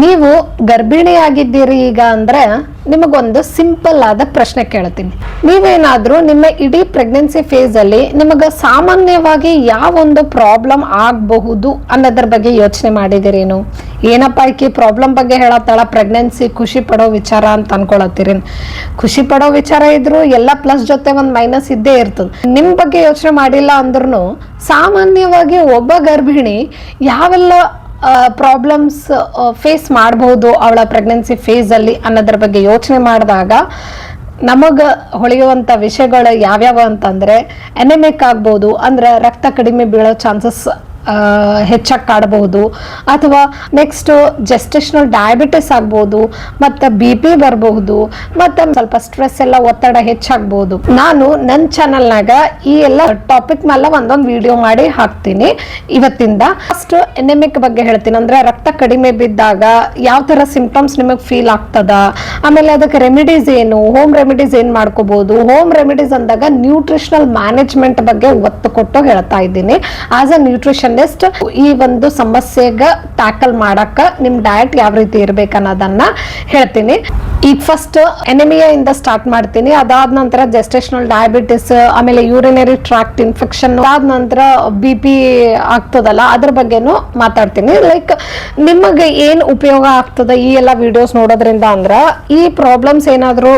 ನೀವು ಗರ್ಭಿಣಿಯಾಗಿದ್ದೀರಿ ಈಗ ಅಂದ್ರೆ ನಿಮಗೊಂದು ಸಿಂಪಲ್ ಆದ ಪ್ರಶ್ನೆ ಕೇಳ್ತೀನಿ. ನೀವೇನಾದ್ರೂ ನಿಮ್ಮ ಇಡೀ ಪ್ರೆಗ್ನೆನ್ಸಿ ಫೇಸ್ ಅಲ್ಲಿ ನಿಮಗೆ ಸಾಮಾನ್ಯವಾಗಿ ಯಾವೊಂದು ಪ್ರಾಬ್ಲಮ್ ಆಗಬಹುದು ಅನ್ನೋದ್ರ ಬಗ್ಗೆ ಯೋಚನೆ ಮಾಡಿದಿರೇನು? ಏನಪ್ಪ ಈಕಿ ಪ್ರಾಬ್ಲಮ್ ಬಗ್ಗೆ ಹೇಳತ್ತಾಳ, ಪ್ರೆಗ್ನೆನ್ಸಿ ಖುಷಿ ಪಡೋ ವಿಚಾರ ಅಂತ ಅನ್ಕೊಳತ್ತೀರಿ. ಖುಷಿ ಪಡೋ ವಿಚಾರ ಇದ್ರು ಎಲ್ಲ ಪ್ಲಸ್ ಜೊತೆ ಒಂದು ಮೈನಸ್ ಇದ್ದೇ ಇರ್ತದೆ. ನಿಮ್ ಬಗ್ಗೆ ಯೋಚನೆ ಮಾಡಿಲ್ಲ ಅಂದ್ರೂ ಸಾಮಾನ್ಯವಾಗಿ ಒಬ್ಬ ಗರ್ಭಿಣಿ ಯಾವೆಲ್ಲ ಪ್ರಾಬ್ಲಮ್ಸ್ ಫೇಸ್ ಮಾಡಬಹುದು ಅವಳ ಪ್ರೆಗ್ನೆನ್ಸಿ ಫೇಸ್ ಅಲ್ಲಿ ಅನ್ನೋದ್ರ ಬಗ್ಗೆ ಯೋಚನೆ ಮಾಡಿದಾಗ ನಮಗ ಹೊಳೆಯುವಂತ ವಿಷಯಗಳು ಯಾವ್ಯಾವ ಅಂತಂದ್ರೆ ಎನೆಮಿಕ್ ಆಗ್ಬಹುದು, ಅಂದ್ರೆ ರಕ್ತ ಕಡಿಮೆ ಬೀಳೋ ಚಾನ್ಸಸ್ ಹೆಚ್ಚಾಗಿ ಕಾಡಬಹುದು, ಅಥವಾ ನೆಕ್ಸ್ಟ್ ಜೆಸ್ಟೇಷನಲ್ ಡಯಾಬಿಟಿಸ್ ಆಗ್ಬಹುದು, ಮತ್ತೆ BP ಬರಬಹುದು, ಮತ್ತೆ ಸ್ವಲ್ಪ ಸ್ಟ್ರೆಸ್ ಎಲ್ಲ ಒತ್ತಡ ಹೆಚ್ಚಾಗಬಹುದು. ನಾನು ನನ್ನ ಚಾನಲ್ನಾಗ ಈ ಎಲ್ಲ ಟಾಪಿಕ್ ಮೇಲೆ ಒಂದೊಂದು ವಿಡಿಯೋ ಮಾಡಿ ಹಾಕ್ತೀನಿ ಇವತ್ತಿಂದ. ಫಸ್ಟ್ ಎನೆಮಿಕ್ ಬಗ್ಗೆ ಹೇಳ್ತೀನಿ, ಅಂದ್ರೆ ರಕ್ತ ಕಡಿಮೆ ಬಿದ್ದಾಗ ಯಾವ ತರ ಸಿಂಪ್ಟಮ್ಸ್ ನಿಮಗೆ ಫೀಲ್ ಆಗ್ತದ, ಆಮೇಲೆ ಅದಕ್ಕೆ ರೆಮಿಡೀಸ್ ಏನು, ಹೋಮ್ ರೆಮಿಡೀಸ್ ಏನ್ ಮಾಡ್ಕೋಬಹುದು. ಹೋಮ್ ರೆಮಿಡೀಸ್ ಅಂದಾಗ ನ್ಯೂಟ್ರಿಷನಲ್ ಮ್ಯಾನೇಜ್ಮೆಂಟ್ ಬಗ್ಗೆ ಒತ್ತು ಕೊಟ್ಟು ಹೇಳ್ತಾ ಇದ್ದೀನಿ. ಆಸ್ ಅ ನ್ಯೂಟ್ರಿಷನ್ ಈ ಒಂದು ಸಮಸ್ಯೆಗೆ ಟ್ಯಾಕಲ್ ಮಾಡಕ ನಿಮ್ ಡಯಟ್ ಯಾವ ರೀತಿ ಇರ್ಬೇಕು ಅನ್ನೋದನ್ನ ಹೇಳ್ತೀನಿ. ಈಗ ಫಸ್ಟ್ ಎನಿಮಿಯಾ ಇಂದ ಸ್ಟಾರ್ಟ್ ಮಾಡ್ತೀನಿ. ಅದಾದ ನಂತರ ಜೆಸ್ಟೇಷನಲ್ ಡಯಾಬಿಟಿಸ್, ಆಮೇಲೆ ಯೂರಿನರಿ ಟ್ರಾಕ್ಟ್ ಇನ್ಫೆಕ್ಷನ್, ಅದಾದ ನಂತರ BP ಆಗ್ತದಲ್ಲ ಅದ್ರ ಬಗ್ಗೆನೂ ಮಾತಾಡ್ತೀನಿ. ಲೈಕ್ ನಿಮಗೆ ಏನ್ ಉಪಯೋಗ ಆಗ್ತದ ಈ ಎಲ್ಲ ವಿಡಿಯೋಸ್ ನೋಡೋದ್ರಿಂದ ಅಂದ್ರ ಈ ಪ್ರಾಬ್ಲಮ್ಸ್ ಏನಾದ್ರು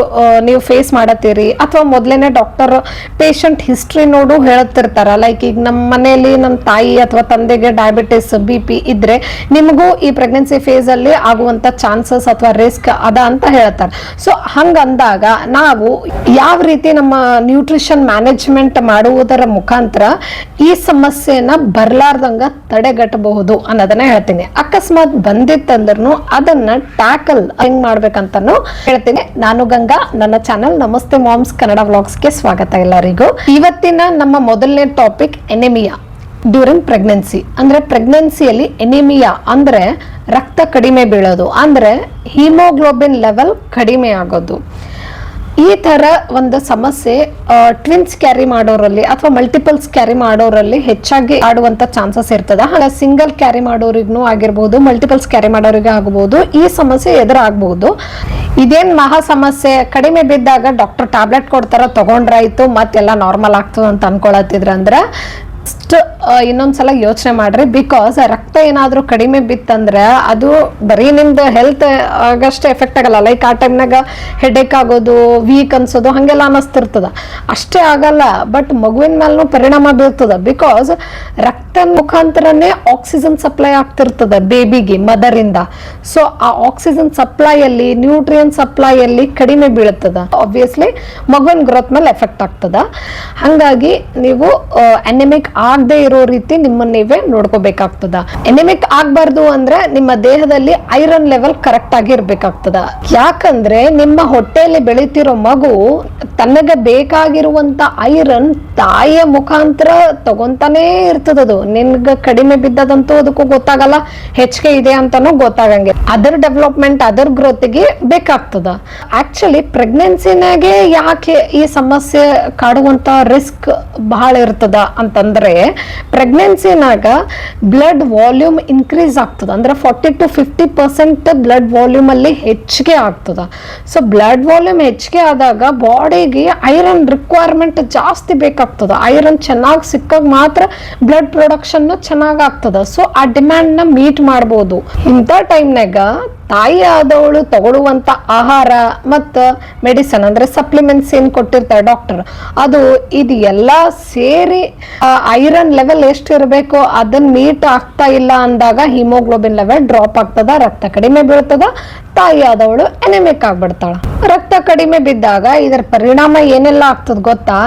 ನೀವು ಫೇಸ್ ಮಾಡತ್ತೀರಿ ಅಥವಾ ಮೊದ್ಲೇನೆ ಡಾಕ್ಟರ್ ಪೇಷಂಟ್ ಹಿಸ್ಟ್ರಿ ನೋಡು ಹೇಳ್ತಿರ್ತಾರ. ಲೈಕ್ ಈಗ ನಮ್ಮ ಮನೆಯಲ್ಲಿ ನಮ್ಮ ತಾಯಿ ಅಥವಾ ತಂದೆಗೆ ಡಯಾಬಿಟಿಸ್ BP ಇದ್ರೆ ನಿಮಗೂ ಈ ಪ್ರೆಗ್ನೆನ್ಸಿ ಫೇಸ್ ಅಲ್ಲಿ ಆಗುವಂತ ಚಾನ್ಸಸ್ ಅಥವಾ ರಿಸ್ಕ್ ಅದ ಅಂತ ಹೇಳ್ತಾರೆ. ಸೊ ಹಂಗಂದಾಗ ನಾವು ಯಾವ ರೀತಿ ನಮ್ಮ ನ್ಯೂಟ್ರಿಷನ್ ಮ್ಯಾನೇಜ್ಮೆಂಟ್ ಮಾಡುವುದರ ಮುಖಾಂತರ ಈ ಸಮಸ್ಯೆನ ಬರ್ಲಾರ್ದಂಗ ತಡೆಗಟ್ಟಬಹುದು ಅನ್ನೋದನ್ನ ಹೇಳ್ತೀನಿ. ಅಕಸ್ಮಾತ್ ಬಂದಿತ್ತಂದ್ರೂ ಅದನ್ನ ಟ್ಯಾಕಲ್ ಹೆಂಗ್ ಮಾಡ್ಬೇಕಂತಾನು ಹೇಳ್ತೀನಿ. ನಾನು ಗಂಗಾ, ನನ್ನ ಚಾನಲ್ ನಮಸ್ತೆ ಮಾಮ್ಸ್ ಕನ್ನಡ ವ್ಲಾಗ್ಸ್ಗೆ ಸ್ವಾಗತ ಎಲ್ಲರಿಗೂ. ಇವತ್ತಿನ ನಮ್ಮ ಮೊದಲನೇ ಟಾಪಿಕ್ ಎನೆಮಿಯಾ ಡ್ಯೂರಿಂಗ್ ಪ್ರೆಗ್ನೆನ್ಸಿ. ಅಂದ್ರೆ ಪ್ರೆಗ್ನೆನ್ಸಿಯಲ್ಲಿ ಎನಿಮಿಯಾ ಅಂದ್ರೆ ರಕ್ತ ಕಡಿಮೆ ಬೀಳೋದು, ಅಂದ್ರೆ ಹಿಮೋಗ್ಲೋಬಿನ್ ಲೆವೆಲ್ ಕಡಿಮೆ ಆಗೋದು. ಈ ತರ ಒಂದು ಸಮಸ್ಯೆ ಟ್ವಿನ್ಸ್ ಕ್ಯಾರಿ ಮಾಡೋರಲ್ಲಿ ಅಥವಾ ಮಲ್ಟಿಪಲ್ಸ್ ಕ್ಯಾರಿ ಮಾಡೋರಲ್ಲಿ ಹೆಚ್ಚಾಗಿ ಆಡುವಂತ ಚಾನ್ಸಸ್ ಇರ್ತದ. ಹಾಗೆ ಸಿಂಗಲ್ ಕ್ಯಾರಿ ಮಾಡೋರಿಗೂ ಆಗಿರ್ಬಹುದು, ಮಲ್ಟಿಪಲ್ಸ್ ಕ್ಯಾರಿ ಮಾಡೋರಿಗೆ ಆಗಬಹುದು ಈ ಸಮಸ್ಯೆ ಎದುರಾಗಬಹುದು. ಇದೇನ್ ಮಹಾ ಸಮಸ್ಯೆ, ಕಡಿಮೆ ಬಿದ್ದಾಗ ಡಾಕ್ಟರ್ ಟ್ಯಾಬ್ಲೆಟ್ ಕೊಡ್ತಾರ, ತಗೊಂಡ್ರಾಯ್ತು ಮತ್ತೆಲ್ಲ ನಾರ್ಮಲ್ ಆಗ್ತದ ಅಂತ ಅನ್ಕೊಳತ್ತಿದ್ರ ಅಂದ್ರೆ ಇನ್ನೊಂದ್ಸಲ ಯೋಚನೆ ಮಾಡ್ರಿ. ಬಿಕಾಸ್ ರಕ್ತ ಏನಾದ್ರೂ ಕಡಿಮೆ ಬಿತ್ತಂದ್ರೆ ಅದು ಬರೀ ನಿಮ್ದು ಹೆಲ್ತ್ ಆಗಷ್ಟೇ ಎಫೆಕ್ಟ್ ಆಗಲ್ಲ. ಲೈಕ್ ಆ ಟೈಮ್ನಾಗ ಹೆಡೇಕ್ ಆಗೋದು, ವೀಕ್ ಅನ್ಸೋದು ಹಂಗೆಲ್ಲ ಅನ್ನಿಸ್ತಿರ್ತದ, ಅಷ್ಟೇ ಆಗಲ್ಲ. ಬಟ್ ಮಗುವಿನ ಮೇಲೂ ಪರಿಣಾಮ ಬೀಳ್ತದ. ಬಿಕಾಸ್ ರಕ್ತ ಮುಖಾಂತರನೇ ಆಕ್ಸಿಜನ್ ಸಪ್ಲೈ ಆಗ್ತಿರ್ತದ ಬೇಬಿಗೆ ಮದರ್ ಇಂದ. ಸೊ ಆ ಆಕ್ಸಿಜನ್ ಸಪ್ಲೈಯಲ್ಲಿ, ನ್ಯೂಟ್ರಿಯನ್ ಸಪ್ಲೈಯಲ್ಲಿ ಕಡಿಮೆ ಬೀಳ್ತದ. ಆಬ್ವಿಯಸ್ಲಿ ಮಗುವಿನ ಗ್ರೋತ್ ಮೇಲೆ ಎಫೆಕ್ಟ್ ಆಗ್ತದ. ಹಂಗಾಗಿ ನೀವು ಎನೆಮಿಕ್ ಆಗದೆ ಇರೋ ರೀತಿ ನಿಮ್ಮನ್ನ ನೀವೇ ನೋಡ್ಕೋಬೇಕಾಗ್ತದ. ಎನೆಮಿಕ್ ಆಗ್ಬಾರ್ದು ಅಂದ್ರೆ ನಿಮ್ಮ ದೇಹದಲ್ಲಿ ಐರನ್ ಲೆವೆಲ್ ಕರೆಕ್ಟ್ ಆಗಿ ಇರ್ಬೇಕಾಗ್ತದ. ಯಾಕಂದ್ರೆ ನಿಮ್ಮ ಹೊಟ್ಟೆಯಲ್ಲಿ ಬೆಳಿತಿರೋ ಮಗು ತನಗೆ ಬೇಕಾಗಿರುವಂತ ಐರನ್ ತಾಯಿಯ ಮುಖಾಂತರ ತಗೊಂತಾನೇ ಇರ್ತದದು. ನಿನ್ಗ ಕಡಿಮೆ ಬಿದ್ದದಂತೂ ಅದಕ್ಕೂ ಗೊತ್ತಾಗಲ್ಲ, ಹೆಚ್ಚಿಗೆ ಇದೆ ಅಂತಾನು ಗೊತ್ತಾಗಂಗೆ. ಅದರ್ ಡೆವಲಪ್ಮೆಂಟ್, ಅದರ್ ಗ್ರೋತ್ಗೆ ಬೇಕಾಗ್ತದ. ಆಕ್ಚುಲಿ ಪ್ರೆಗ್ನೆನ್ಸಿನಾಗೆ ಯಾಕೆ ಈ ಸಮಸ್ಯೆ ಕಾಡುವಂತ ರಿಸ್ಕ್ ಬಹಳ ಇರ್ತದ ಅಂತಂದ್ರೆ, ಪ್ರೆಗ್ನೆನ್ಸಿನಾಗ ಬ್ಲಡ್ ವಾಲ್ಯೂಮ್ ಇನ್ಕ್ರೀಸ್ ಆಗ್ತದ. ಅಂದ್ರೆ 40 to 50% ಬ್ಲಡ್ ವಾಲ್ಯೂಮ್ ಅಲ್ಲಿ ಹೆಚ್ಚಿಗೆ ಆಗ್ತದ. ಸೊ ಬ್ಲಡ್ ವಾಲ್ಯೂಮ್ ಹೆಚ್ಚಿಗೆ ಆದಾಗ ಬಾಡಿಗೆ ಐರನ್ ರಿಕ್ವೈರ್ಮೆಂಟ್ ಜಾಸ್ತಿ ಬೇಕಾಗ್ತದ. ಐರನ್ ಚೆನ್ನಾಗಿ ಸಿಕ್ಕಾಗ ಮಾತ್ರ ಬ್ಲಡ್ ಪ್ರೊಡಕ್ಷನ್ ಚೆನ್ನಾಗ್ ಆಗ್ತದ. ಸೊ ಆ ಡಿಮ್ಯಾಂಡ್ ನ ಮೀಟ್ ಮಾಡಬಹುದು. ಇಂಥ ಟೈಮ್ನಾಗ ತಾಯಿ ಆದವಳು ತಗೊಳ್ಳುವಂತ ಆಹಾರ ಮತ್ತು ಮೆಡಿಸನ್ ಅಂದ್ರೆ ಸಪ್ಲಿಮೆಂಟ್ಸ್ ಏನ್ ಕೊಟ್ಟಿರ್ತಾರೆ ಡಾಕ್ಟರ್, ಅದು ಇದು ಎಲ್ಲ ಸೇರಿ ಐರನ್ ಲೆವೆಲ್ ಎಷ್ಟು ಇರಬೇಕು ಅದನ್ನ ಮೀಟ್ ಆಗ್ತಾ ಇಲ್ಲ ಅಂದಾಗ ಹಿಮೋಗ್ಲೋಬಿನ್ ಲೆವೆಲ್ ಡ್ರಾಪ್ ಆಗ್ತದ, ರಕ್ತ ಕಡಿಮೆ ಬೀಳ್ತದ, ತಾಯಿ ಆದವಳು ಎನೆಮಿಕ್ ಆಗ್ಬಿಡ್ತಾಳ. ರಕ್ತ ಕಡಿಮೆ ಬಿದ್ದಾಗ ಇದರ ಪರಿಣಾಮ ಏನೆಲ್ಲ ಆಗ್ತದ ಗೊತ್ತಾ?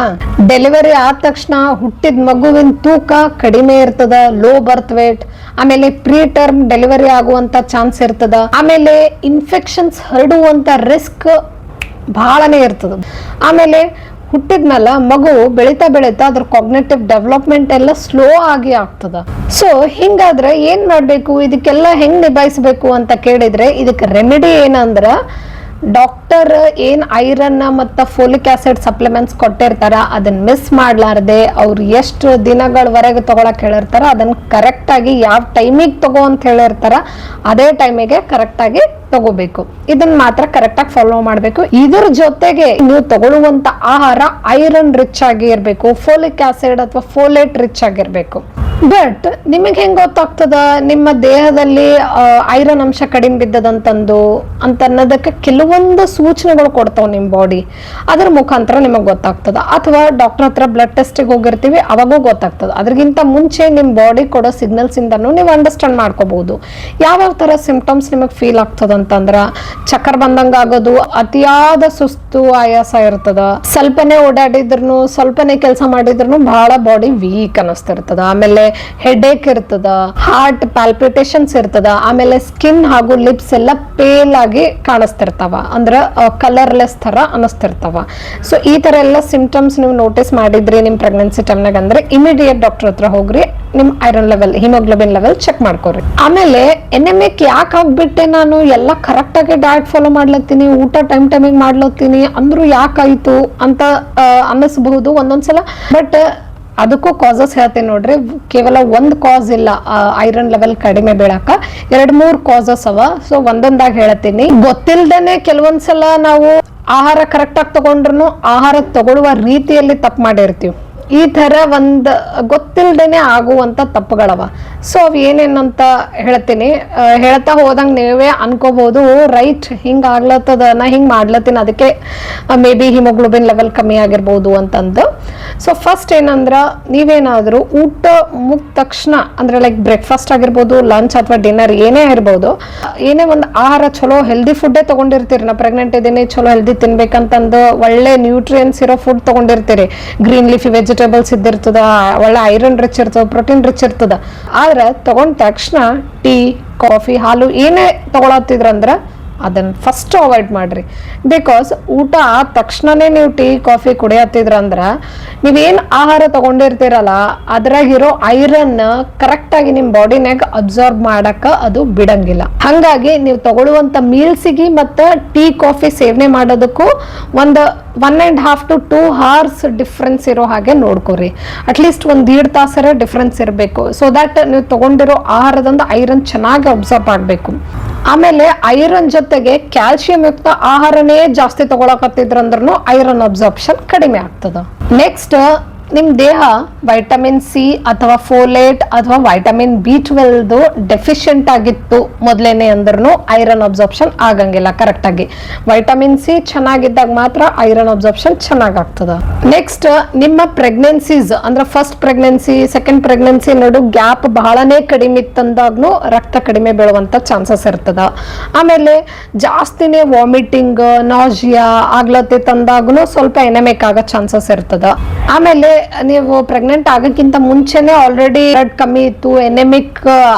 ಡೆಲಿವರಿ ಆದ ತಕ್ಷಣ ಹುಟ್ಟಿದ ಮಗುವಿನ ತೂಕ ಕಡಿಮೆ ಇರ್ತದ, ಲೋ ಬರ್ತ್ ವೇಟ್. ಆಮೇಲೆ ಪ್ರೀ ಟರ್ಮ್ ಡೆಲಿವರಿ ಆಗುವಂತ ಚಾನ್ಸ್ ಇರ್ತದ. ಆಮೇಲೆ ಇನ್ಫೆಕ್ಷನ್ಸ್ ಹರಡುವಂತ ರಿಸ್ಕ್ ಬಹಳನೇ ಇರ್ತದ. ಆಮೇಲೆ ಹುಟ್ಟಿದ್ಮೇಲೆ ಮಗು ಬೆಳೀತಾ ಬೆಳೀತಾ ಅದ್ರ ಕಾಗ್ನಿಟಿವ್ ಡೆವಲಪ್ಮೆಂಟ್ ಎಲ್ಲ ಸ್ಲೋ ಆಗಿ ಆಗ್ತದ. ಸೊ ಹಿಂಗಾದ್ರೆ ಏನ್ ಮಾಡ್ಬೇಕು, ಇದಕ್ಕೆಲ್ಲ ಹೆಂಗ್ ನಿಭಾಯಿಸ್ಬೇಕು ಅಂತ ಕೇಳಿದ್ರೆ ಇದಕ್ಕೆ ರೆಮಿಡಿ ಏನಂದ್ರ ಡಾಕ್ಟರ್ ಏನ್ ಐರನ್ ಮತ್ತು ಫೋಲಿಕ್ ಆಸಿಡ್ ಸಪ್ಲಿಮೆಂಟ್ಸ್ ಕೊಟ್ಟಿರ್ತಾರ ಅದನ್ನ ಮಿಸ್ ಮಾಡ್ಲಾರ್ದೆ ಅವ್ರು ಎಷ್ಟು ದಿನಗಳವರೆಗೆ ತಗೊಳಕ್ ಹೇಳಿರ್ತಾರ ಅದನ್ನ ಕರೆಕ್ಟ್ ಆಗಿ ಯಾವ ಟೈಮಿಗೆ ತಗೋ ಅಂತ ಹೇಳಿರ್ತಾರ ಅದೇ ಟೈಮಿಗೆ ಕರೆಕ್ಟ್ ಆಗಿ ತಗೋಬೇಕು. ಇದನ್ನ ಮಾತ್ರ ಕರೆಕ್ಟ್ ಆಗಿ ಫಾಲೋ ಮಾಡಬೇಕು. ಇದ್ರ ಜೊತೆಗೆ ನೀವು ತಗೊಳ್ಳುವಂತ ಆಹಾರ ಐರನ್ ರಿಚ್ ಆಗಿ ಇರಬೇಕು, ಫೋಲಿಕ್ ಆಸಿಡ್ ಅಥವಾ ಫೋಲೇಟ್ ರಿಚ್ ಆಗಿರ್ಬೇಕು. ಬಟ್ ನಿಮಗೆ ಹೆಂಗ್ ಗೊತ್ತಾಗ್ತದ ನಿಮ್ಮ ದೇಹದಲ್ಲಿ ಐರನ್ ಅಂಶ ಕಡಿಮೆ ಬಿದ್ದದಂತಂದು ಅಂತ ಅನ್ನೋದಕ್ಕೆ ಕೆಲವೊಂದು ಸೂಚನೆಗಳು ಕೊಡ್ತಾವ ನಿಮ್ ಬಾಡಿ, ಅದ್ರ ಮುಖಾಂತರ ನಿಮಗೆ ಗೊತ್ತಾಗ್ತದ. ಅಥವಾ ಡಾಕ್ಟರ್ ಹತ್ರ ಬ್ಲಡ್ ಟೆಸ್ಟಿಗೆ ಹೋಗಿರ್ತೀವಿ ಅವಾಗೂ ಗೊತ್ತಾಗ್ತದ. ಅದ್ರಗಿಂತ ಮುಂಚೆ ನಿಮ್ ಬಾಡಿ ಕೊಡೋ ಸಿಗ್ನಲ್ಸ್ ಇಂದನೂ ನೀವು ಅಂಡರ್ಸ್ಟ್ಯಾಂಡ್ ಮಾಡ್ಕೋಬಹುದು ಯಾವ ತರ ಸಿಂಪ್ಟಮ್ಸ್ ನಿಮಗೆ ಫೀಲ್ ಆಗ್ತದ ಅಂತಂದ್ರ ಚಕ್ಕರ್ ಬಂದಂಗ ಆಗೋದು, ಅತಿಯಾದ ಸುಸ್ತು ಆಯಾಸ ಇರ್ತದ, ಸ್ವಲ್ಪನೇ ಓಡಾಡಿದ್ರು ಸ್ವಲ್ಪನೇ ಕೆಲಸ ಮಾಡಿದ್ರು ಬಹಳ ಬಾಡಿ ವೀಕ್ ಅನಿಸ್ತಿರ್ತದ, ಆಮೇಲೆ ಹೆಡೇಕ್ ಇರ್ತದ, ಹಾರ್ಟ್ ಪಾಲ್ಪಿಟೇಷನ್ಸ್ ಇರ್ತದ, ಆಮೇಲೆ ಸ್ಕಿನ್ ಹಾಗೂ ಲಿಪ್ಸ್ ಎಲ್ಲ ಪೇಲ್ ಆಗಿ ಕಾಣಿಸ್ತಿರ್ತಾವ, ಅಂದ್ರ ಕಲರ್ಲೆಸ್ ತರ ಅನಿಸ್ತಿರ್ತಾವ. ಸೊ ಈ ತರ ಎಲ್ಲ ಸಿಂಪ್ಟಮ್ಸ್ ನೀವು ನೋಟಿಸ್ ಮಾಡಿದ್ರಿ ನಿಮ್ ಪ್ರೆಗ್ನೆನ್ಸಿ ಟೈಮ್ನಾಗ ಅಂದ್ರೆ ಇಮಿಡಿಯೇಟ್ ಡಾಕ್ಟರ್ ಹತ್ರ ಹೋಗ್ರಿ, ನಿಮ್ iron level haemoglobin level check ಮಾಡ್ಕೋರಿ. ಆಮೇಲೆ ಎನೆಮಿಕ್ ಯಾಕೆ ಆಗ್ಬಿಟ್ಟೆ, ನಾನು ಎಲ್ಲ ಕರೆಕ್ಟ್ ಆಗಿ ಡಯಟ್ ಫಾಲೋ ಮಾಡ್ಲತ್ತೀನಿ, ಊಟ ಟೈಮಿಗೆ ಮಾಡ್ಲತ್ತೀನಿ ಅಂದ್ರೂ ಯಾಕಾಯ್ತು ಅಂತ ಅನ್ನಿಸಬಹುದು ಒಂದೊಂದ್ಸಲ. ಬಟ್ ಅದಕ್ಕೂ ಕಾಸಸ್ ಹೇಳ್ತೀನಿ ನೋಡ್ರಿ, ಕೇವಲ ಒಂದು ಕಾಸ್ ಇಲ್ಲ ಐರನ್ ಲೆವೆಲ್ ಕಡಿಮೆ ಬೀಳಾಕ, 2-3 ಕಾಸಸ್ ಅವ. ಸೊ ಒಂದೊಂದಾಗಿ ಹೇಳ್ತೀನಿ. ಗೊತ್ತಿಲ್ದೇನೆ ಕೆಲವೊಂದ್ಸಲ ನಾವು ಆಹಾರ ಕರೆಕ್ಟ್ ಆಗಿ ತಗೊಂಡ್ರು ಆಹಾರ ತಗೊಳ್ಳುವ ರೀತಿಯಲ್ಲಿ ತಪ್ಪು ಮಾಡಿರ್ತೀವಿ. ಈ ತರ ಒಂದ್ ಗೊತ್ತಿಲ್ದೇನೆ ಆಗುವಂತ ತಪ್ಪುಗಳವ. ಸೊ ಅವ್ ಏನೇನಂತ ಹೇಳ್ತೀನಿ. ಹೇಳ್ತಾ ಹೋದಂಗ ನೀವೇ ಅನ್ಕೋಬಹುದು, ರೈಟ್ ಹಿಂಗ ಆಗ್ಲತ್ತದ, ನಾ ಹಿಂಗ್ ಮಾಡ್ಲತ್ತೀನಿ ಅದಕ್ಕೆ ಮೇ ಬಿ ಹಿಮೋಗ್ಲೋಬಿನ್ ಲೆವೆಲ್ ಕಮ್ಮಿ ಆಗಿರ್ಬೋದು ಅಂತಂದು. ಸೊ ಫಸ್ಟ್ ಏನಂದ್ರ ನೀವೇನಾದ್ರೂ ಊಟ ಮುಗಿದ ತಕ್ಷಣ ಅಂದ್ರೆ ಲೈಕ್ ಬ್ರೇಕ್ಫಾಸ್ಟ್ ಆಗಿರ್ಬೋದು, ಲಂಚ್ ಅಥವಾ ಡಿನ್ನರ್ ಏನೇ ಇರ್ಬೋದು, ಏನೇ ಒಂದು ಆಹಾರ ಚಲೋ ಹೆಲ್ದಿ ಫುಡ್ಡೇ ತಗೊಂಡಿರ್ತೀರಿ. ನಾ ಪ್ರೆಗ್ನೆಂಟ್ ಇದೀನಿ ಚಲೋ ಹೆಲ್ದಿ ತಿನ್ಬೇಕಂತಂದು ಒಳ್ಳೆ ನ್ಯೂಟ್ರಿಯನ್ಸ್ ಇರೋ ಫುಡ್ ತಗೊಂಡಿರ್ತೀರಿ, ಗ್ರೀನ್ ಲೀಫಿ ವೆಜಿಟೇಬಲ್ಸ್ ಇದ್ದಿರ್ತದ, ಒಳ್ಳೆ ಐರನ್ ರಿಚ್ ಇರ್ತದ, ಪ್ರೋಟೀನ್ ರಿಚ್ ಇರ್ತದ. ಆದ್ರೆ ತಗೊಂಡ ತಕ್ಷಣ ಟೀ, ಕಾಫಿ, ಹಾಲು ಏನೇ ತಗೊಳತ್ತಿದ್ರಂದ್ರ ಅದನ್ನ ಫಸ್ಟ್ ಅವಾಯ್ಡ್ ಮಾಡ್ರಿ. ಬಿಕಾಸ್ ಊಟ ಆದ ತಕ್ಷಣನೇ ನೀವು ಟೀ ಕಾಫಿ ಕುಡಿಯತ್ತಿದ್ರಂದ್ರ ನೀವೇನ್ ಆಹಾರ ತಗೊಂಡಿರ್ತೀರಲ್ಲ ಅದ್ರಾಗಿರೋ ಐರನ್ ಕರೆಕ್ಟ್ ಆಗಿ ನಿಮ್ ಬಾಡಿನಾಗ ಅಬ್ಸಾರ್ಬ್ ಮಾಡಕ ಅದು ಬಿಡಂಗಿಲ್ಲ. ಹಂಗಾಗಿ ನೀವು ತಗೊಳ್ಳುವಂತ ಮೀಲ್ಸಿಗೆ ಮತ್ತ ಟೀ ಕಾಫಿ ಸೇವನೆ ಮಾಡೋದಕ್ಕೂ ಒಂದು 1.5 to 2 hours ಡಿಫ್ರೆನ್ಸ್ ಇರೋ ಹಾಗೆ ನೋಡ್ಕೋರಿ. ಅಟ್ಲೀಸ್ಟ್ 1.5 ತಾಸರ ಡಿಫ್ರೆನ್ಸ್ ಇರಬೇಕು. ಸೊ ದಟ್ ನೀವು ತಗೊಂಡಿರೋ ಆಹಾರದಿಂದ ಐರನ್ ಚೆನ್ನಾಗಿ ಅಬ್ಸಾರ್ಬ್ ಆಗ್ಬೇಕು. ಆಮೇಲೆ ಐರನ್ ಜೊತೆಗೆ ಕ್ಯಾಲ್ಸಿಯಂ ಯುಕ್ತ ಆಹಾರನೇ ಜಾಸ್ತಿ ತಗೊಳಕತ್ತಿದ್ರಂದ್ರೂ ಐರನ್ ಅಬ್ಸಾರ್ಪ್ಷನ್ ಕಡಿಮೆ ಆಗ್ತದ. ನೆಕ್ಸ್ಟ್ ನಿಮ್ ದೇಹ ವೈಟಮಿನ್ ಸಿ ಅಥವಾ ಫೋಲೇಟ್ ಅಥವಾ ವೈಟಮಿನ್ B12 ಡೆಫಿಷಿಯಂಟ್ ಆಗಿತ್ತು ಮೊದಲೇನೆ ಅಂದ್ರೂ ಐರನ್ ಅಬ್ಸಾರ್ಪ್ಷನ್ ಆಗಂಗಿಲ್ಲ ಕರೆಕ್ಟ್ ಆಗಿ. ವೈಟಮಿನ್ ಸಿ ಚೆನ್ನಾಗಿದ್ದಾಗ ಮಾತ್ರ ಐರನ್ ಅಬ್ಸಾರ್ಪ್ಷನ್ ಚೆನ್ನಾಗಾಗ್ತದ. ನೆಕ್ಸ್ಟ್ ನಿಮ್ಮ ಪ್ರೆಗ್ನೆನ್ಸೀಸ್ ಅಂದ್ರೆ ಫಸ್ಟ್ ಪ್ರೆಗ್ನೆನ್ಸಿ ಸೆಕೆಂಡ್ ಪ್ರೆಗ್ನೆನ್ಸಿ ನಡು ಗ್ಯಾಪ್ ಬಹಳನೇ ಕಡಿಮೆ ಇತ್ತಂದಾಗ್ನು ರಕ್ತ ಕಡಿಮೆ ಬೀಳುವಂತ ಚಾನ್ಸಸ್ ಇರ್ತದ. ಆಮೇಲೆ ಜಾಸ್ತಿನೇ ವಾಮಿಟಿಂಗ್ ನಾಜಿಯಾ ಆಗ್ಲತ್ತಿತ್ತಂದಾಗ್ನು ಸ್ವಲ್ಪ ಎನೆಮಿಕ್ ಆಗೋ ಚಾನ್ಸಸ್ ಇರ್ತದ. ಆಮೇಲೆ ನೀವು ಪ್ರೆಗ್ನೆಂಟ್ ಆಗಕ್ಕಿಂತ ಮುಂಚೆನೆ ಆಲ್ರೆಡಿ ಬ್ಲಡ್ ಕಮ್ಮಿ ಇತ್ತು, ಎನೆಮಿಕ್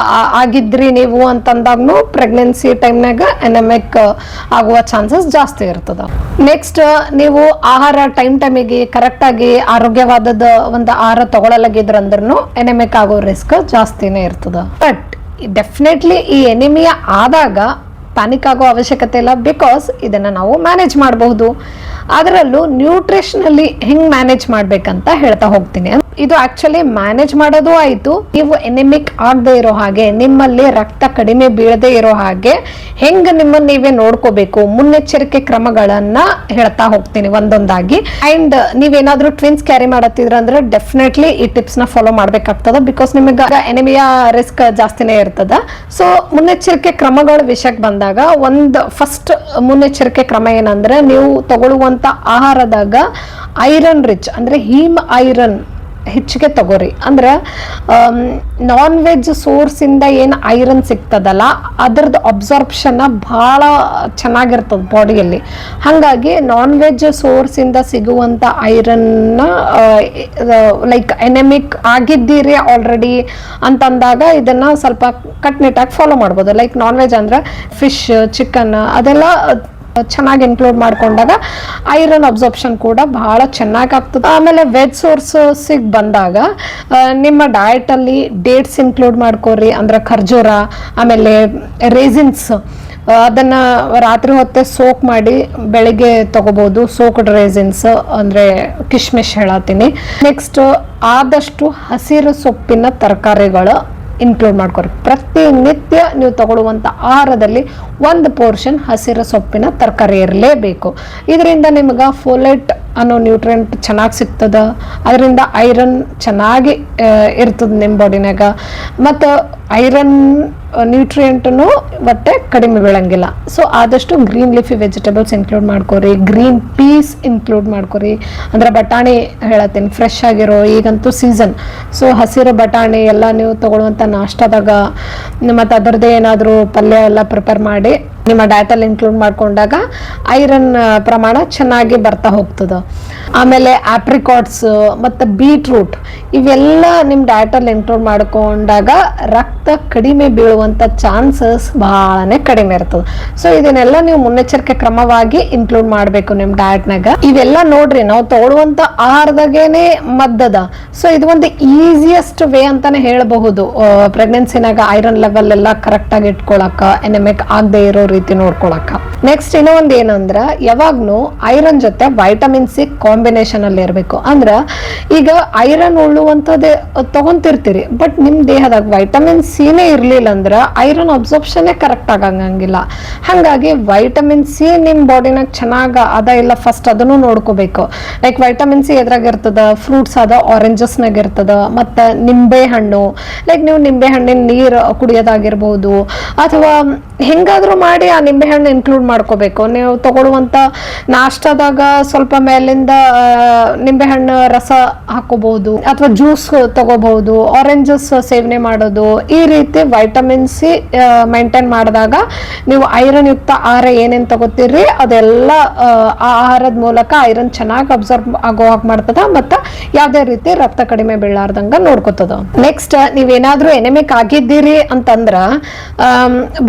ಆಗಿದ್ರಿ ನೀವು ಅಂತಂದಾಗ್ನು ಪ್ರೆಗ್ನೆನ್ಸಿ ಟೈಮ್ನಾಗ ಎನೆಮಿಕ್ ಆಗುವ ಚಾನ್ಸಸ್ ಜಾಸ್ತಿ ಇರ್ತದ. ನೆಕ್ಸ್ಟ್ ನೀವು ಆಹಾರ ಟೈಮಿಗೆ ಕರೆಕ್ಟ್ ಆಗಿ ಆರೋಗ್ಯವಾದದ ಒಂದು ಆಹಾರ ತಗೊಳ್ಳಲಾಗಿದ್ರಂದ್ರೂ ಎನೆಮಿಕ್ ಆಗೋ ರಿಸ್ಕ್ ಜಾಸ್ತಿನೇ ಇರ್ತದ. ಬಟ್ ಡೆಫಿನೆಟ್ಲಿ ಈ ಎನಿಮಿಯಾ ಆದಾಗ ಪ್ಯಾನಿಕ್ ಆಗೋ ಅವಶ್ಯಕತೆ ಇಲ್ಲ. ಬಿಕಾಸ್ ಇದನ್ನ ನಾವು ಮ್ಯಾನೇಜ್ ಮಾಡಬಹುದು. ಅದರಲ್ಲೂ ನ್ಯೂಟ್ರಿಷನಲ್ಲಿ ಹೆಂಗ್ ಮ್ಯಾನೇಜ್ ಮಾಡ್ಬೇಕಂತ ಹೇಳ್ತಾ ಹೋಗ್ತೀನಿ. ಇದು ಆಕ್ಚುಲಿ ಮ್ಯಾನೇಜ್ ಮಾಡೋದು ಆಯ್ತು, ನೀವು ಎನೆಮಿಕ್ ಆಗದೆ ಇರೋ ಹಾಗೆ, ನಿಮ್ಮಲ್ಲಿ ರಕ್ತ ಕಡಿಮೆ ಬೀಳದೆ ಇರೋ ಹಾಗೆ ಹೆಂಗ್ ನಿಮ್ಮನ್ನ ನೀವೇ ನೋಡ್ಕೋಬೇಕು ಮುನ್ನೆಚ್ಚರಿಕೆ ಕ್ರಮಗಳನ್ನ ಹೇಳ್ತಾ ಹೋಗ್ತೀನಿ ಒಂದೊಂದಾಗಿ. ಅಂಡ್ ನೀವೇನಾದ್ರೂ ಟ್ವಿನ್ಸ್ ಕ್ಯಾರಿ ಮಾಡತ್ತಿದ್ರ ಅಂದ್ರೆ ಡೆಫಿನೆಟ್ಲಿ ಈ ಟಿಪ್ಸ್ ನ ಫಾಲೋ ಮಾಡ್ಬೇಕಾಗ್ತದ. ಬಿಕಾಸ್ ನಿಮಗೆ ಎನಿಮಿಯಾ ರಿಸ್ಕ್ ಜಾಸ್ತಿನೇ ಇರ್ತದ. ಸೊ ಮುನ್ನೆಚ್ಚರಿಕೆ ಕ್ರಮಗಳ ವಿಷಯಕ್ಕೆ ಬಂದಾಗ ಒಂದು ಫಸ್ಟ್ ಮುನ್ನೆಚ್ಚರಿಕೆ ಕ್ರಮ ಏನಂದ್ರೆ ನೀವು ತಗೊಳ್ಳುವಂತ ಆಹಾರದಾಗ ಐರನ್ ರಿಚ್ ಅಂದ್ರೆ ಹೀಮ್ ಐರನ್ ಹೆಚ್ಚಿಗೆ ತಗೋರಿ. ಅಂದ್ರೆ ನಾನ್ ವೆಜ್ ಸೋರ್ಸ್ ಇಂದ ಏನು ಐರನ್ ಸಿಗ್ತದಲ್ಲ ಅದ್ರದ್ದು ಅಬ್ಸಾರ್ಪ್ಷನ್ ಬಹಳ ಚೆನ್ನಾಗಿರ್ತದ ಬಾಡಿಯಲ್ಲಿ. ಹಾಗಾಗಿ ನಾನ್ ವೆಜ್ ಸೋರ್ಸ್ ಇಂದ ಸಿಗುವಂತ ಐರನ್ ಲೈಕ್ ಎನೆಮಿಕ್ ಆಗಿದ್ದೀರಿ ಆಲ್ರೆಡಿ ಅಂತಂದಾಗ ಇದನ್ನ ಸ್ವಲ್ಪ ಕಟ್ನಿಟ್ಟಾಗಿ ಫಾಲೋ ಮಾಡ್ಬೋದು. ಲೈಕ್ ನಾನ್ ವೆಜ್ ಅಂದ್ರೆ ಫಿಶ್, ಚಿಕನ್ ಅದೆಲ್ಲ ಚೆನ್ನಾಗಿ ಇನ್ಕ್ಲೂಡ್ ಮಾಡ್ಕೊಂಡಾಗ ಐರನ್ ಅಬ್ಸಾರ್ಪ್ಷನ್ ಕೂಡ ಬಹಳ ಚೆನ್ನಾಗಿ ಆಗ್ತದೆ. ಆಮೇಲೆ ವೆಜ್ ಸೋರ್ಸಸ್ ಬಂದಾಗ ನಿಮ್ಮ ಡಯಟ್ ಅಲ್ಲಿ ಡೇಟ್ಸ್ ಇನ್ಕ್ಲೂಡ್ ಮಾಡ್ಕೋರಿ. ಅಂದ್ರೆ ಖರ್ಜೂರ, ಆಮೇಲೆ ರೇಸಿನ್ಸ್, ಅದನ್ನು ರಾತ್ರಿ ಹೊತ್ತೆ ಸೋಕ್ ಮಾಡಿ ಬೆಳಿಗ್ಗೆ ತಗೋಬೋದು. ಸೋಕ್ಡ್ ರೇಸಿನ್ಸ್ ಅಂದರೆ ಕಿಶ್ಮಿಶ್ ಹೇಳತ್ತೀನಿ. ನೆಕ್ಸ್ಟ್ ಆದಷ್ಟು ಹಸಿರು ಸೊಪ್ಪಿನ ತರಕಾರಿಗಳು ಇನ್ಕ್ಲೂಡ್ ಮಾಡ್ಕೊರಿ. ಪ್ರತಿನಿತ್ಯ ನೀವು ತಗೊಳ್ಳುವಂಥ ಆಹಾರದಲ್ಲಿ ಒಂದು ಪೋರ್ಷನ್ ಹಸಿರು ಸೊಪ್ಪಿನ ತರಕಾರಿ ಇರಲೇಬೇಕು. ಇದರಿಂದ ನಿಮ್ಗೆ ಫೋಲೇಟ್ ಅನ್ನೋ ನ್ಯೂಟ್ರಿಯೆಂಟ್ ಚೆನ್ನಾಗಿ ಸಿಗ್ತದೆ. ಅದರಿಂದ ಐರನ್ ಚೆನ್ನಾಗಿ ಇರ್ತದೆ ನಿಮ್ಮ ಬಾಡಿನಾಗ. ಮತ್ತು ಐರನ್ ನ್ಯೂಟ್ರಿಯೆಂಟನ್ನು ಮತ್ತೆ ಕಡಿಮೆ ಬೀಳಂಗಿಲ್ಲ. ಸೊ ಆದಷ್ಟು ಗ್ರೀನ್ ಲೀಫಿ ವೆಜಿಟೇಬಲ್ಸ್ ಇನ್ಕ್ಲೂಡ್ ಮಾಡ್ಕೊರಿ. ಗ್ರೀನ್ ಪೀಸ್ ಇನ್ಕ್ಲೂಡ್ ಮಾಡ್ಕೊರಿ. ಅಂದರೆ ಬಟಾಣಿ ಹೇಳತ್ತೀನಿ, ಫ್ರೆಶ್ ಆಗಿರೋ, ಈಗಂತೂ ಸೀಸನ್. ಸೊ ಹಸಿರು ಬಟಾಣಿ ಎಲ್ಲ ನೀವು ತಗೊಳ್ಳುವಂಥ ನಾಷ್ಟದಾಗ ಮತ್ತು ಅದರದ್ದೇ ಏನಾದರೂ ಪಲ್ಯ ಎಲ್ಲ ಪ್ರಿಪೇರ್ ಮಾಡಿ ನಿಮ್ಮ ಡಯಟಲ್ಲಿ ಇನ್ಕ್ಲೂಡ್ ಮಾಡ್ಕೊಂಡಾಗ ಐರನ್ ಪ್ರಮಾಣ ಚೆನ್ನಾಗಿ ಬರ್ತಾ ಹೋಗ್ತದೆ. ಆಮೇಲೆ ಆಪ್ರಿಕಾಟ್ಸ್ ಮತ್ತು ಬೀಟ್ರೂಟ್ ಇವೆಲ್ಲ ನಿಮ್ಮ ಡಯಟಲ್ಲಿ ಇನ್ಕ್ಲೂಡ್ ಮಾಡ್ಕೊಂಡಾಗ ರಕ್ತ ಕಡಿಮೆ ಬೀಳುವಂಥ ಚಾನ್ಸಸ್ ಬಹಳನೇ ಕಡಿಮೆ ಇರ್ತದೆ. ಸೊ ಇದನ್ನೆಲ್ಲ ನೀವು ಮುನ್ನೆಚ್ಚರಿಕೆ ಕ್ರಮವಾಗಿ ಇನ್ಕ್ಲೂಡ್ ಮಾಡಬೇಕು ನಿಮ್ಮ ಡಯಟ್ನಾಗ. ಇವೆಲ್ಲ ನೋಡ್ರಿ, ನಾವು ತಗೊಳ್ಳುವಂಥ ಆಹಾರದಾಗೇನೆ ಮದ್ದದ. ಸೊ ಇದು ಒಂದು ಈಸಿಯೆಸ್ಟ್ ವೇ ಅಂತಾನೆ ಹೇಳಬಹುದು ಪ್ರೆಗ್ನೆನ್ಸಿನಾಗ ಐರನ್ ಲೆವೆಲ್ ಎಲ್ಲ ಕರೆಕ್ಟಾಗಿ ಇಟ್ಕೊಳಕ, ಎನೆಮಿಕ್ ಆಗದೆ ಇರೋ ರೀತಿ ನೋಡ್ಕೊಳಕ. ನೆಕ್ಸ್ಟ್ ಇನ್ನೂ ಒಂದು ಏನಂದ್ರೆ, ಯಾವಾಗ್ಲೂ ಐರನ್ ಜೊತೆ ವೈಟಮಿನ್ ಸಿ ಕಾಂಬಿನೇಷನ್ ಅಲ್ಲಿ ಇರಬೇಕು. ಅಂದ್ರ ಈಗ ಐರನ್ ಉಳ್ಳುವಂಥದ್ದೇ ತಗೊಂತಿರ್ತೀರಿ, ಬಟ್ ನಿಮ್ಮ ದೇಹದಾಗ ವೈಟಮಿನ್ ಸಿನೇ ಇರ್ಲಿಲ್ಲ ಅಂದ್ರೆ ಐರನ್ ಅಬ್ಸಾರ್ಪ್ಷನ್ ಕರೆಕ್ಟ್ ಆಗಂಗಿಲ್ಲ. ಹಾಗಾಗಿ ವೈಟಮಿನ್ ಸಿ ನಿಮ್ಮ ಬಾಡಿನಾಗ ಚೆನ್ನಾಗ ಅದ ಇಲ್ಲ, ಫಸ್ಟ್ ಅದನ್ನು ನೋಡ್ಕೋಬೇಕು. ಲೈಕ್ ವೈಟಮಿನ್ ಸಿ ಎದ್ರಾಗ ಇರ್ತದ, ಫ್ರೂಟ್ಸ್ ಅದ, ಆರೆಂಜಸ್ನಾಗ ಇರ್ತದ, ಮತ್ತು ನಿಂಬೆ ಹಣ್ಣು. ಲೈಕ್ ನೀವು ನಿಂಬೆ ಹಣ್ಣಿನ ನೀರು ಕುಡಿಯೋದಾಗಿರ್ಬೋದು, ಅಥವಾ ಹೆಂಗಾದ್ರೂ ಮಾಡಿ ಆ ನಿಂಬೆಹಣ್ಣು ಇನ್ಕ್ಲೂಡ್ ಮಾಡ್ಕೋಬೇಕು. ನೀವು ತಗೊಳ್ಳುವಂಥ ನಾಷ್ಟದಾಗ ಸ್ವಲ್ಪ ಮೇಲಿಂದ ನಿಂಬೆಹಣ್ಣು ರಸ ಹಾಕೋಬಹುದು, ಅಥವಾ ಜ್ಯೂಸ್ ತಗೋಬಹುದು, ಆರೆಂಜಸ್ ಸೇವನೆ ಮಾಡೋದು. ಈ ರೀತಿ ವೈಟಮಿನ್ ಸಿ ಮೈಂಟೈನ್ ಮಾಡಿದಾಗ ನೀವು ಐರನ್ ಯುಕ್ತ ಆಹಾರ ಏನೇನು ತಗೋತೀರಿ ಅದೆಲ್ಲ ಆ ಆಹಾರದ ಮೂಲಕ ಐರನ್ ಚೆನ್ನಾಗಿ ಅಬ್ಸರ್ವ್ ಆಗೋ ಹಾಗೆ ಮಾಡ್ತದ, ಮತ್ತು ಯಾವುದೇ ರೀತಿ ರಕ್ತ ಕಡಿಮೆ ಬೀಳಾರ್ದಂಗ ನೋಡ್ಕೋತದ. ನೆಕ್ಸ್ಟ್ ನೀವೇನಾದ್ರೂ ಎನೆಮಿಕ್ ಆಗಿದ್ದೀರಿ ಅಂತಂದ್ರ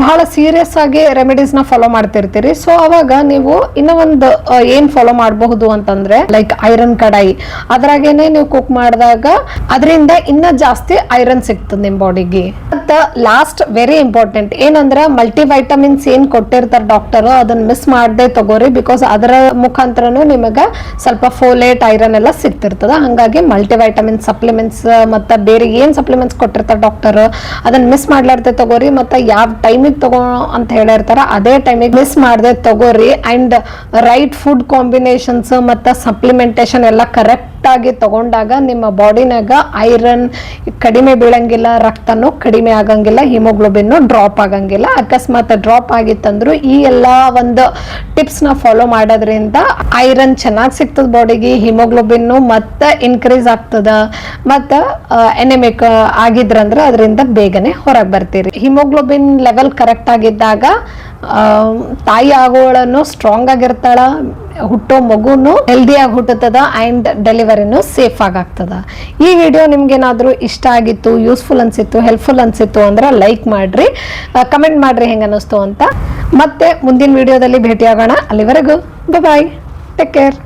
ಬಹಳ ಸೀರಿಯಸ್ ಆಗಿ ರೆಮಿಡೀಸ್ನ ಫಾಲೋ ಮಾಡ್ತಿರ್ತೀರಿ. ಸೊ ಅವಾಗ ನೀವು ಇನ್ನೂ ಒಂದು ಏನ್ ಫಾಲೋ ಮಾಡಬಹುದು ಅಂತಂದ್ರೆ, ಲೈಕ್ ಐರನ್ ಕಡಾಯಿ, ಅದ್ರಾಗೇನೆ ನೀವು ಕುಕ್ ಮಾಡಿದಾಗ ಅದರಿಂದ ಇನ್ನ ಜಾಸ್ತಿ ಐರನ್ ಸಿಗ್ತದೆ ನಿಮ್ಮ ಬಾಡಿಗೆ. ಮತ್ತು ಲಾಸ್ಟ್ ವೆರಿ ಇಂಪಾರ್ಟೆಂಟ್ ಏನಂದ್ರೆ, ಮಲ್ಟಿ ವೈಟಮಿನ್ಸ್ ಏನ್ ಕೊಟ್ಟಿರ್ತಾರೆ ಡಾಕ್ಟರ್, ಅದನ್ನ ಮಿಸ್ ಮಾಡದೆ ತಗೋರಿ. ಬಿಕಾಸ್ ಅದರ ಮುಖಾಂತರನು ನಿಮಗೆ ಸ್ವಲ್ಪ ಫೋಲೇಟ್ ಐರನ್ ಎಲ್ಲ ಸಿಗ್ತಿರ್ತದ. ಹಂಗಾಗಿ ಮಲ್ಟಿ ವೈಟಮಿನ್ ಸಪ್ಲಿಮೆಂಟ್ಸ್ ಮತ್ತು ಬೇರೆ ಏನ್ ಸಪ್ಲಿಮೆಂಟ್ಸ್ ಕೊಟ್ಟಿರ್ತಾರೆ ಡಾಕ್ಟರ್, ಅದನ್ನ ಮಿಸ್ ಮಾಡ್ಲಾರ್ದೆ ತಗೋರಿ. ಮತ್ತು ಯಾವ ಟೈಮಿಗೆ ತಗೋ ಅಂತ ಹೇಳಿರ್ತಾರ ಅದೇ ಟೈಮಿಗೆ ಮಿಸ್ ಮಾಡದೆ ತಗೋರಿ. ಅಂಡ್ ರೈಟ್ ಫುಡ್ ಕಾಂಬಿನೇಷನ್ಸ್ ಮತ್ತು ಸಪ್ಲಿಮೆಂಟೇಷನ್ ಎಲ್ಲ ಕರೆಕ್ಟ್ ಆಗಿ ತಗೊಂಡಾಗ ನಿಮ್ಮ ಬಾಡಿನಾಗ ಐರನ್ ಕಡಿಮೆ ಬೀಳಂಗಿಲ್ಲ, ರಕ್ತನೂ ಕಡಿಮೆ ಆಗಂಗಿಲ್ಲ, ಹಿಮೋಗ್ಲೋಬಿನ್ ಡ್ರಾಪ್ ಆಗಂಗಿಲ್ಲ. ಅಕಸ್ಮಾತ್ ಡ್ರಾಪ್ ಆಗಿತ್ತಂದ್ರು ಈ ಎಲ್ಲ ಒಂದು ಟಿಪ್ಸ್ ನ ಫಾಲೋ ಮಾಡೋದ್ರಿಂದ ಐರನ್ ಚೆನ್ನಾಗಿ ಸಿಗ್ತದ ಬಾಡಿಗೆ, ಹಿಮೋಗ್ಲೋಬಿನ್ ಮತ್ತೆ ಇನ್ಕ್ರೀಸ್ ಆಗ್ತದ, ಮತ್ತು ಎನೆಮಿಕ್ ಆಗಿದ್ರಂದ್ರೆ ಅದರಿಂದ ಬೇಗನೆ ಹೊರಗೆ ಬರ್ತೀರಿ. ಹಿಮೋಗ್ಲೋಬಿನ್ ಲೆವೆಲ್ ಕರೆಕ್ಟ್ ಆಗಿದ್ದಾಗ ತಾಯಿ ಆಗೋಳನ್ನು ಸ್ಟ್ರಾಂಗ್ ಆಗಿರ್ತಾಳ, ಹುಟ್ಟೋ ಮಗುನು ಹೆಲ್ದಿಯಾಗಿ ಹುಟ್ಟುತ್ತದ, ಅಂಡ್ ಡೆಲಿವರಿನೂ ಸೇಫ್ ಆಗ್ತದ. ಈ ವಿಡಿಯೋ ನಿಮ್ಗೇನಾದ್ರೂ ಇಷ್ಟ ಆಗಿತ್ತು, ಯೂಸ್ಫುಲ್ ಅನ್ಸಿತ್ತು, ಹೆಲ್ಪ್ಫುಲ್ ಅನ್ಸಿತ್ತು ಅಂದ್ರೆ ಲೈಕ್ ಮಾಡ್ರಿ, ಕಮೆಂಟ್ ಮಾಡ್ರಿ ಹೆಂಗ ಅನ್ನಿಸ್ತು ಅಂತ. ಮತ್ತೆ ಮುಂದಿನ ವಿಡಿಯೋದಲ್ಲಿ ಭೇಟಿಯಾಗೋಣ. ಅಲ್ಲಿವರೆಗೂ ಬಾಯ್, ಟೇಕ್ ಕೇರ್.